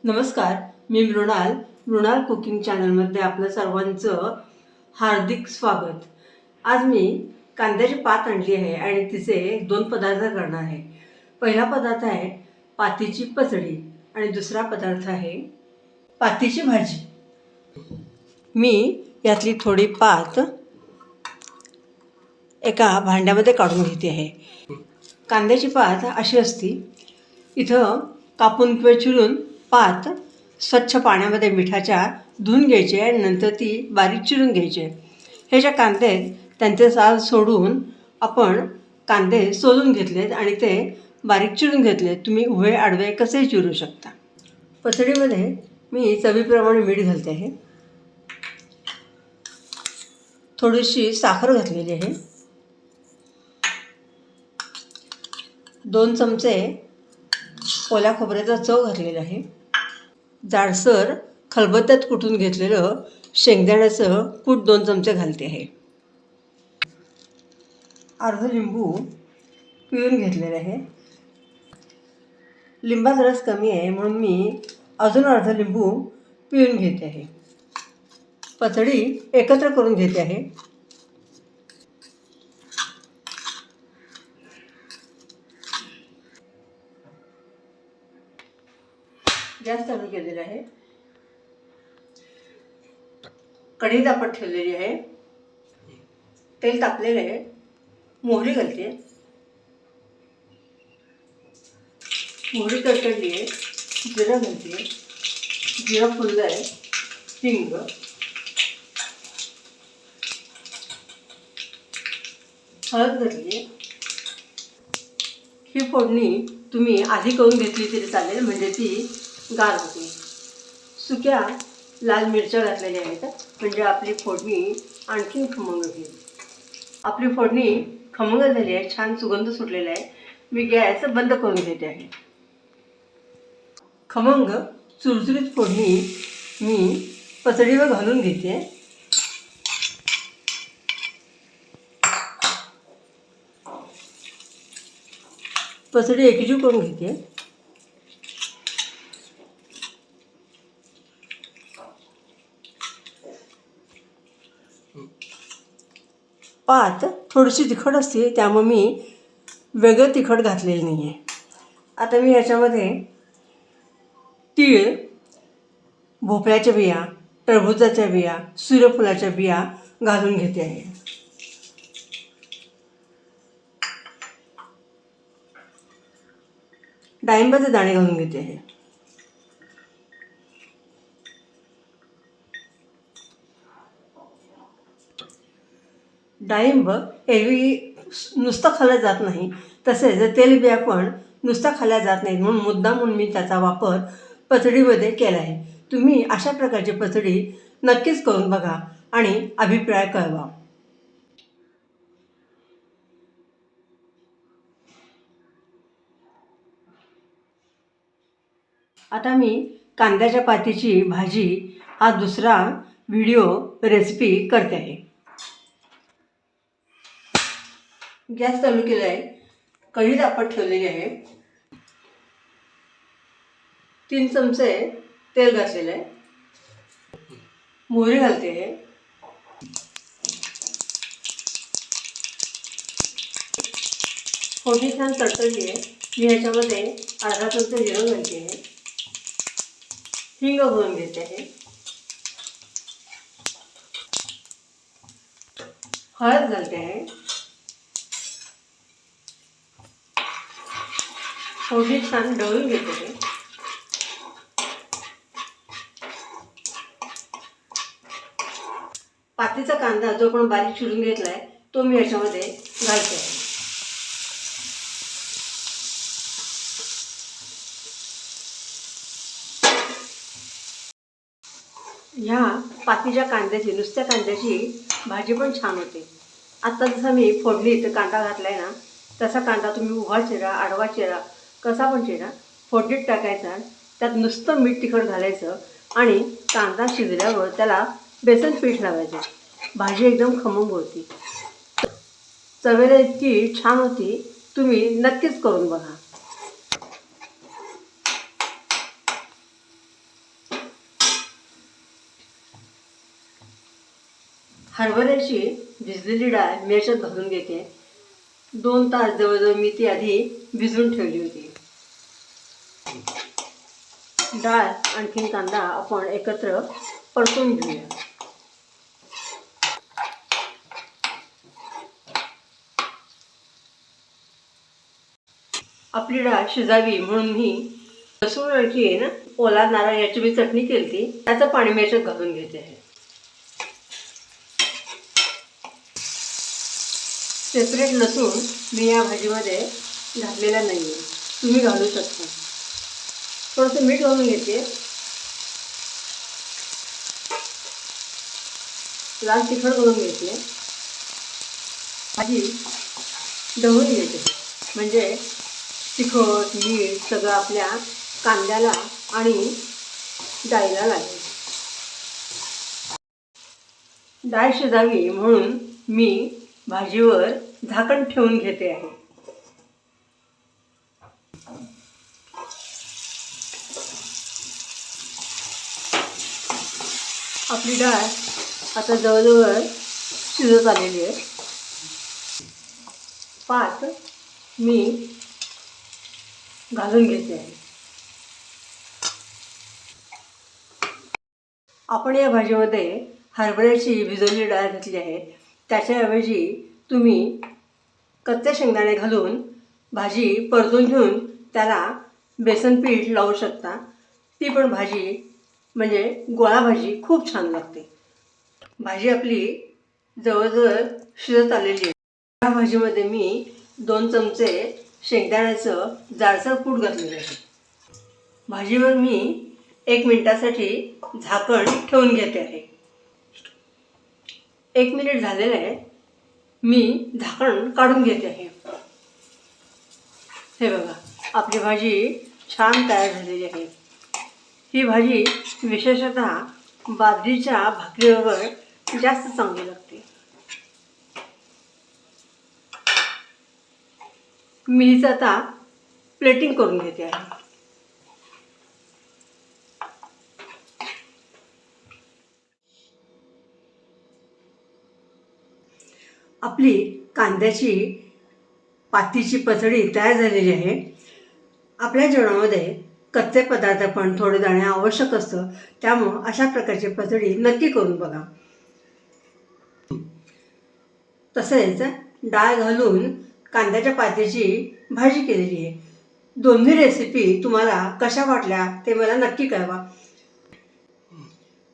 नमस्कार, मी मृणाल कुकिंग चॅनलमध्ये आपलं सर्वांचं हार्दिक स्वागत. आज मी कांद्याची पात आणली आहे आणि तिचे 2 पदार्थ करणार आहे. पहिला पदार्थ आहे पातीची पचडी आणि दुसरा पदार्थ आहे पातीची भाजी. मी यातली थोडी पात एका भांड्यामध्ये काढून घेते आहे. कांद्याची पात अशी असती. इथं कापून किंवा चिरून पात स्वच्छ पाण्यामध्ये मिठाच्या धुवून घ्यायची आणि नंतर ती बारीक चिरून घ्यायची. हे ज्या कांदे आहेत त्यांचे साल सोडून आपण कांदे सोलून घेतलेत आणि ते बारीक चिरून घेतले. तुम्ही उभे आडवे कसेही चिरू शकता. पचडीमध्ये मी चवीप्रमाणे मीठ घालते आहे. थोडीशी साखर घातलेली आहे. 2 चमचे ओल्या खोबऱ्याचा चव घातलेला आहे. जाडसर खलबत्त्यात कुटून घेतलेलं शेंगदाण्याचं कूट 2 चमचे घालते आहे. अर्ध लिंबू पिळून घेतलेलं आहे. लिंबाचा रस कमी आहे म्हणून मी अजून अर्ध लिंबू पिळून घेते आहे. पचडी एकत्र करून घेते आहे. गॅस चालू केलेला आहे. कढई तापत ठेवलेली आहे. तेल तापलेलं आहे. मोहरी घालते. मोहरी तडतडली आहे. जिरं घालते. जिरं फुललं आहे. हिंग, हळद घातली आहे. ही फोडणी तुम्ही आधी करून घेतली तरी चालेल, म्हणजे ती गार होते. सुक्या लाल मिरच्या घातलेल्या आहेत म्हणजे आपली फोडणी आणखीन खमंग होईल. आपली फोडणी खमंग झाली आहे. छान सुगंध सुटलेला आहे. मी गॅस बंद करून घेते आहे. खमंग चुरचुरीत फोडणी मी पचडीवर घालून घेते. पचडी एकजीव करून घेते. पात थोडीशी तिखट असते त्यामुळे मी वेगळं तिखट घातलेलं नाही आहे. आता मी याच्यामध्ये तीळ, भोपळ्याच्या बिया, टरबूजाच्या बिया, सूर्यफुलाच्या बिया घालून घेते आहे. डाळिंबाचे दाणे घालून घेते आहे. डाळिंब एरवी नुसतं खाल्लं जात नाही, तसेच तेलबिया पण नुसतं खाल्ल्या जात नाहीत म्हणून मुद्दामून मी त्याचा वापर पचडीमध्ये केला आहे. तुम्ही अशा प्रकारची पचडी नक्कीच करून बघा आणि अभिप्राय कळवा. आता मी कांद्याच्या पातीची भाजी हा दुसरा व्हिडिओ रेसिपी करते आहे. गॅस चालू केला आहे. कढई तापत ठेवलेली आहे. 3 चमचे तेल घातलेलं आहे. मोहरी घालते आहे. फोडणी छान तडतडली आहे. मी ह्याच्यामध्ये अर्धा चमचा जिरं घालते आहे. हिंग घालून घेते आहे. हळद घालते आहे. फोडणी छान ढवळून घेते आहे. पातीचा कांदा जो आपण बारीक चिरून घेतला आहे तो मी याच्यामध्ये घालते आहे. ह्या पातीच्या कांद्याची, नुसत्या कांद्याची भाजी पण छान होते. आत्ता जसा मी फोडणीत कांदा घातला आहे ना, तसा कांदा तुम्ही उभा चिरा, आडवा चिरा, कसा पण चिरा, फोडणीत टाकायचा. त्यात नुसतं मीठ तिखट घालायचं आणि कांदा शिजल्यावर त्याला बेसन पीठ लावायचं. भाजी एकदम खमंग होती. चवेला इतकी छान होती. तुम्ही नक्कीच करून बघा. हरभऱ्याची भिजलेली डाळ मी याच्यात घालून घेते. 2 तास जवळजवळ मी ती आधी भिजवून ठेवली होती. डाळ आणखीन कांदा आपण एकत्र परतून घेऊया. आपली डाळ शिजावी म्हणून मी लसूण आणखी ना ओला नारळ याची मी चटणी केली होती. त्याचं पाणी मी याच्यात घालून घेते आहे. सेपरेट लसूण मी या भाजीमध्ये घातलेला नाही आहे, तुम्ही घालू शकता. थोडंसं मीठ घालून घेते. लाल तिखट घालून घेते. भाजी ढवळून घेते म्हणजे तिखट मीठ सगळं आपल्या कांद्याला आणि डाळीला लागेल. डाळ शिजावी म्हणून मी भाजीवर झाकण ठेवून घेते आहे. आपली डाळ आता जवळजवळ शिजत आलेली आहे. पात मी घालून घेते आहे. आपण या भाजीमध्ये हरभऱ्याची भिजवलेली डाळ घातली आहे. त्याच्याऐवजी तुम्ही कच्चे शेंगदाणे घालून भाजी परतून घेऊन त्याला बेसन पीठ लावू शकता. ती पण भाजी म्हणजे गोळा भाजी खूप छान लागते. भाजी आपली जवळजवळ शिजत आलेली आहे. या भाजीमध्ये मी 2 चमचे शेंगदाण्याचं जाडसर कूट घातलेलं आहे. भाजीवर मी 1 मिनिटासाठी झाकण ठेवून घेते आहे. 1 मिनिट झालेलं आहे. मी झाकण काढून घेते आहे. हे बघा, आपली भाजी छान तयार झालेली आहे. ही भाजी विशेषतः बाजरीच्या भाकरीवर जास्त चांगली लागते. मी हिचं आता प्लेटिंग करून घेते आहे. आपली कांद्याची पातीची पचडी तयार झालेली आहे. आपल्या जेवणामध्ये कच्चे पदार्थ पण थोडे जाणे आवश्यक असतं. त्यामुळं अशा प्रकारची पचडी नक्की करून बघा. तसेच डाळ घालून कांद्याच्या पातीची भाजी केलेली आहे. दोन्ही रेसिपी तुम्हाला कशा वाटल्या ते मला नक्की कळवा.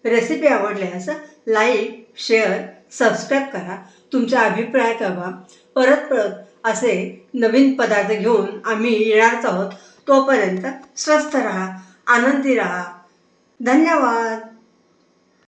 रेसिपी आवडल्यास लाईक, शेअर, सबस्क्राईब करा. तुमचा अभिप्राय कळवा. परत असे नवीन पदार्थ घेऊन आम्ही येणारच आहोत. तोपर्यंत स्वस्थ राहा, आनंदी राहा. धन्यवाद.